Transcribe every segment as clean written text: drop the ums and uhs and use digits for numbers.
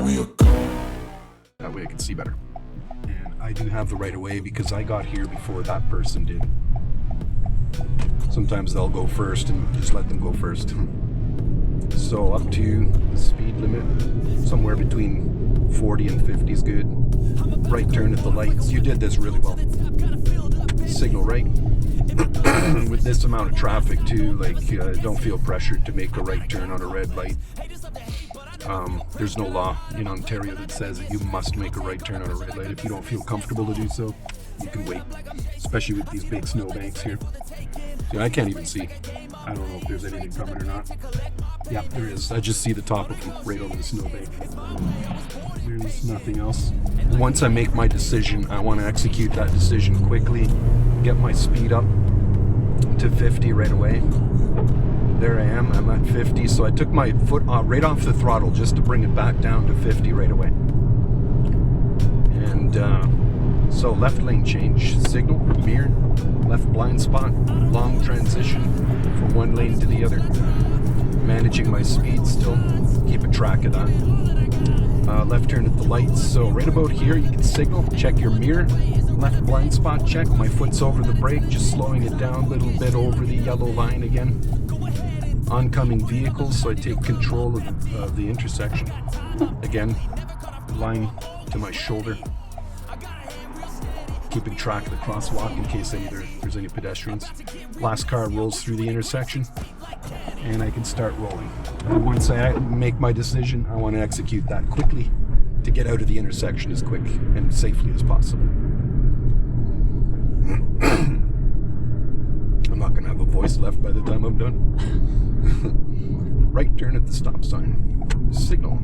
That way I can see better. And I do have the right of way because I got here before that person did. Sometimes they'll go first and just let them go first. So up to the speed limit, somewhere between 40 and 50 is good. Right turn at the lights. You did this really well. Signal right. With this amount of traffic too, like don't feel pressured to make a right turn on a red light. There's no law in Ontario that says that you must make a right turn on a red light. If you don't feel comfortable to do so, you can wait, especially with these big snowbanks here. See, I can't even see. I don't know if there's anything coming or not. Yeah, there is. I just see the top of them right over the snowbank. There's nothing else. Once I make my decision, I want to execute that decision quickly, get my speed up to 50 right away. There I am, I'm at 50, so I took my foot right off the throttle just to bring it back down to 50 right away. And so left lane change, signal, mirror, left blind spot, long transition from one lane to the other. Managing my speed still, keeping track of that. Left turn at the lights, so right about here you can signal, check your mirror, left blind spot check, my foot's over the brake, just slowing it down a little bit over the yellow line again. Oncoming vehicles, so I take control of the intersection. Again, line to my shoulder. Keeping track of the crosswalk in case there's any pedestrians. Last car rolls through the intersection, and I can start rolling. And once I make my decision, I want to execute that quickly to get out of the intersection as quick and safely as possible. I'm not going to have a voice left by the time I'm done. Right turn at the stop sign. Signal.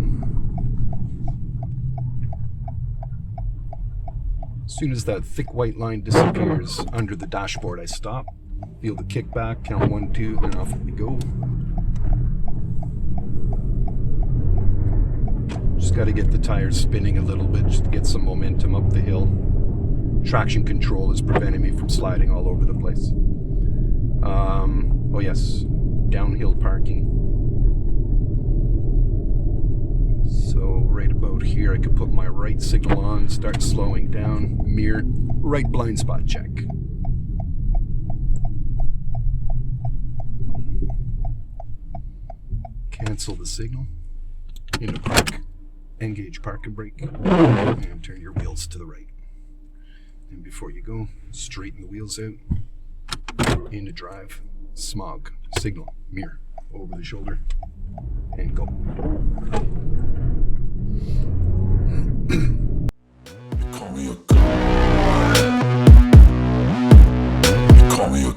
As soon as that thick white line disappears under the dashboard, I stop. Feel the kickback, count 1, 2, then off we go. Just got to get the tires spinning a little bit just to get some momentum up the hill. Traction control is preventing me from sliding all over the place. Oh yes, downhill parking. So right about here I could put my right signal on, start slowing down, mirror, right blind spot check. Cancel the signal, into park, engage park and brake, and turn your wheels to the right. And before you go, straighten the wheels out, into drive, smog, signal, mirror, over the shoulder, and go. Call me a